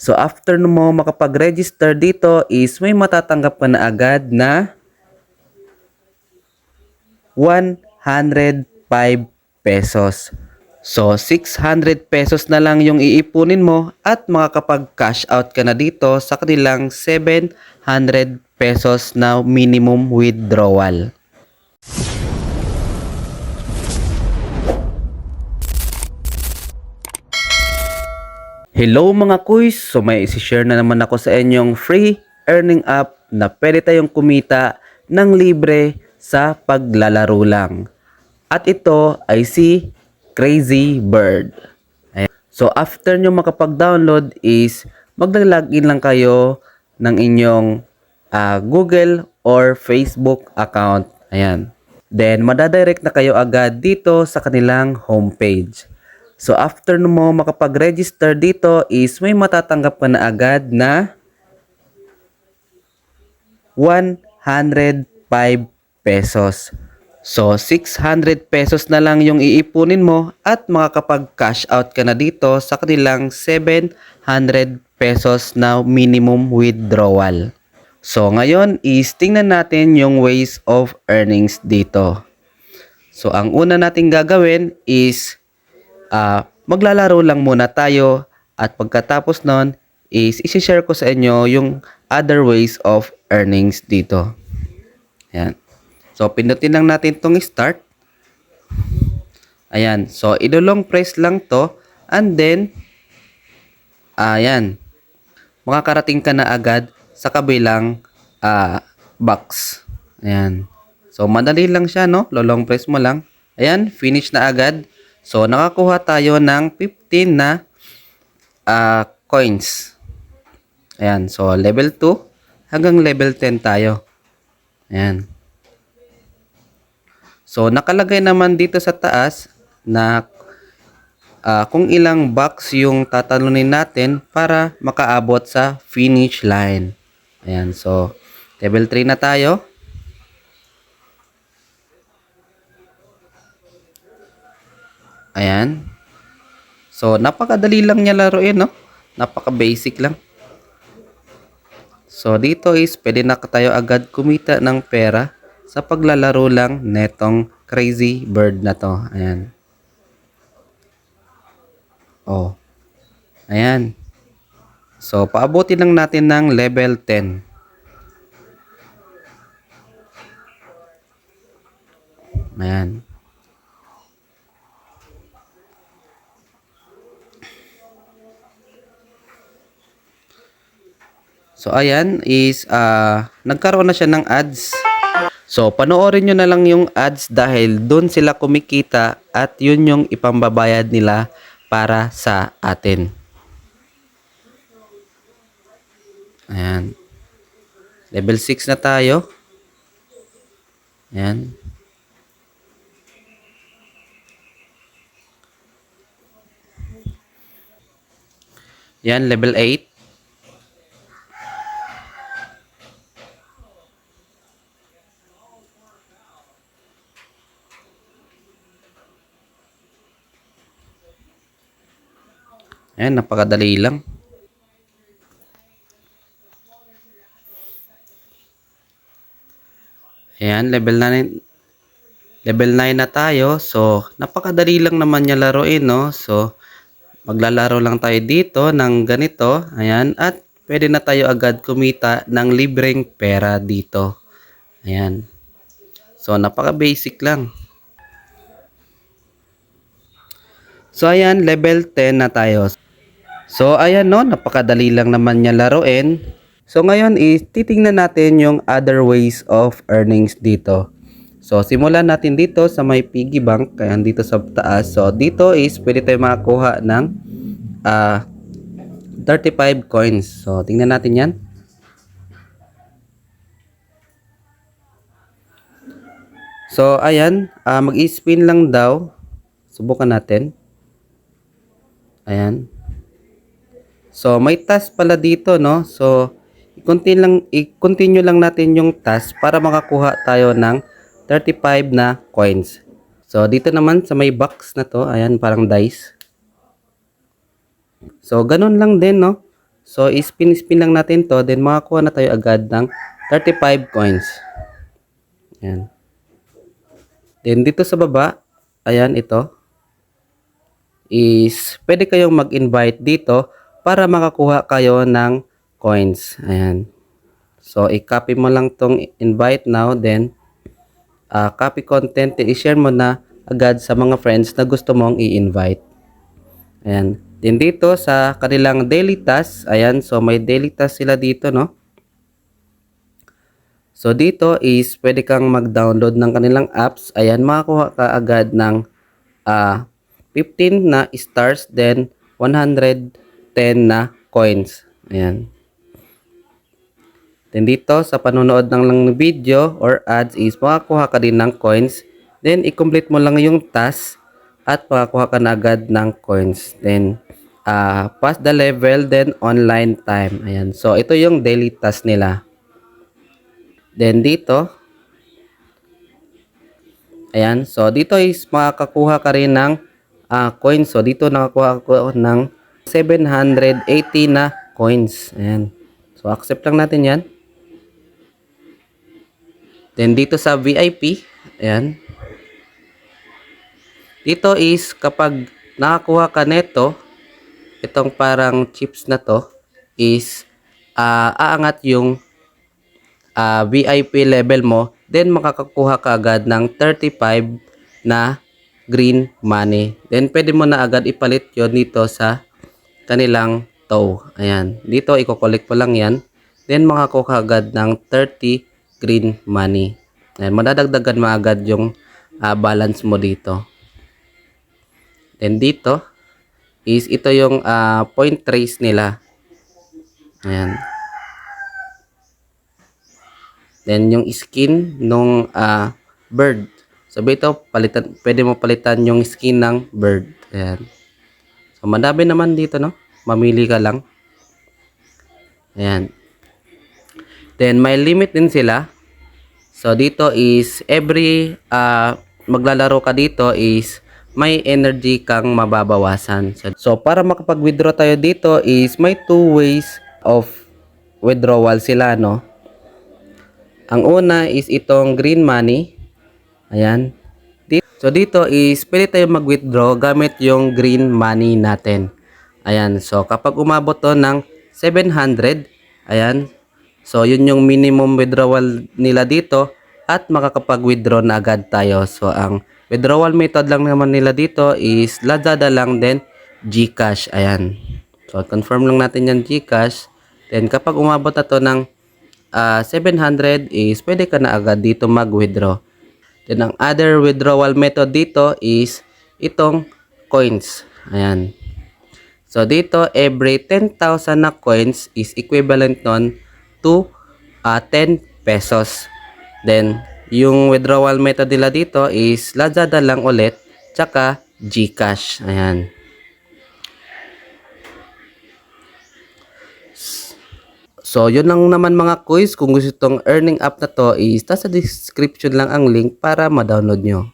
So after mo makapag-register dito is may matatanggap ka na agad na 105 pesos. So 600 pesos na lang yung iipunin mo at makakapag-cash out ka na dito sa kanilang 700 pesos na minimum withdrawal. Hello mga kuys! So may isi-share na naman ako sa inyong free earning app na pwede tayong kumita ng libre sa paglalaro lang. At ito ay si Crazy Bird. Ayan. So after nyo makapag-download is magla-login lang kayo ng inyong Google or Facebook account. Ayan. Then madadirect na kayo agad dito sa kanilang homepage. So after mo makapag-register dito is may matatanggap ka na agad na 105 pesos. So 600 pesos na lang yung iipunin mo at makakapag-cash out ka na dito sa kanilang 700 pesos na minimum withdrawal. So ngayon is tingnan natin yung ways of earnings dito. So ang una nating gagawin is maglalaro lang muna tayo at pagkatapos nun is isi-share ko sa inyo yung other ways of earnings dito. Ayan. So pindutin lang natin tong start. Ayan. So idolong press lang to and then ayan. Makakarating ka na agad sa kabilang box. Ayan. So madali lang siya, no? Lolong press mo lang. Ayan, finish na agad. So, nakakuha tayo ng 15 na coins. Ayan. So, level 2 hanggang level 10 tayo. Ayan. So, nakalagay naman dito sa taas na kung ilang box yung tatalunin natin para makaabot sa finish line. Ayan. So, level 3 na tayo. Ayan. So, napakadali lang niya laruin, no? Napaka-basic lang. So, dito is pwede na tayo agad kumita ng pera sa paglalaro lang netong Crazy Bird na to. Ayan. Oh. Ayan. So, paabutin lang natin ng level 10. Ayan. So, ayan is nagkaroon na siya ng ads. So, panoorin nyo na lang yung ads dahil doon sila kumikita at yun yung ipambabayad nila para sa atin. Ayan. Level 6 na tayo. Ayan. Ayan, level 8. Ayan, napakadali lang. Ayan, level 9. Level 9 na tayo. So, napakadali lang naman niya laruin, no? So, maglalaro lang tayo dito ng ganito. Ayan, at pwede na tayo agad kumita ng libreng pera dito. Ayan. So, napaka-basic lang. So, ayan, level 10 na tayo. So, ayan no, napakadali lang naman niya laruin. So, ngayon is titingnan natin yung other ways of earnings dito. So, simulan natin dito sa may piggy bank, kaya dito sa taas. So, dito is pwede tayo makakuha ng 35 coins. So, tingnan natin yan. So, ayan, mag-i-spin lang daw. Subukan natin. Ayan. So, may task pala dito, no? So, i-continue lang natin yung task para makakuha tayo ng 35 na coins. So, dito naman sa may box na to, ayan, parang dice. So, ganun lang din, no? So, spin lang natin to. Then, makakuha na tayo agad ng 35 coins. Ayan. Then, dito sa baba, ayan, ito, is pwede kayong mag-invite dito para makakuha kayo ng coins. Ayan. So, i-copy mo lang tong invite now. Then, copy content. I-share mo na agad sa mga friends na gusto mong i-invite. Ayan. Then dito sa kanilang daily task, ayan, so may daily task sila dito, no? So dito is pwede kang mag-download ng kanilang apps. Ayan, makakuha ka agad ng 15 na stars, then 110 na coins. Ayan. Then dito sa panonood ng video or ads is makakuha ka din ng coins. Then i-complete mo lang yung task at makakuha ka na agad ng coins. Then pass the level, then online time. Ayan. So ito yung daily task nila. Then dito, ayan. So dito is makakakuha ka rin ng coins. So dito nakakuha ako ng 780 na coins. Ayan. So accept lang natin yan. Then dito sa VIP, ayan. Dito is kapag nakakuha ka neto, itong parang chips na to is aangat yung VIP level mo, then makakakuha ka agad ng 35 na green money. Then pwede mo na agad ipalit yon dito sa kanilang tow. Ayan. Dito i-collect mo lang yan. Then makakuha ka agad ng 30 green money. Ayan. Madadagdagan mo agad yung balance mo dito. Then dito is ito yung point trace nila. Ayan. Then yung skin nung bird. So ito palitan, pwede mo palitan yung skin ng bird. Ayan. So madami naman dito, no? Mamili ka lang. Ayan. Then may limit din sila. So dito is every maglalaro ka dito is may energy kang mababawasan. So para makapag-withdraw tayo dito is may 2 ways of withdrawal sila, no? Ang una is itong green money. Ayan. So dito is pwede tayo mag-withdraw gamit yung green money natin. Ayan. So kapag umabot to ng 700, ayan. So yun yung minimum withdrawal nila dito at makakapag-withdraw na agad tayo. So ang withdrawal method lang naman nila dito is Lazada lang, then GCash. Ayan. So confirm lang natin yung GCash. Then kapag umabot na to ng 700 is pwede ka na agad dito mag-withdraw. Then ang other withdrawal method dito is itong coins. Ayan. So dito every 10,000 na coins is equivalent nun to 10 pesos. Then yung withdrawal method nila dito is Lazada lang ulit tsaka GCash. Ayan. So, yun lang naman mga quiz. Kung gusto itong earning app na to, is sa description lang ang link para ma-download nyo.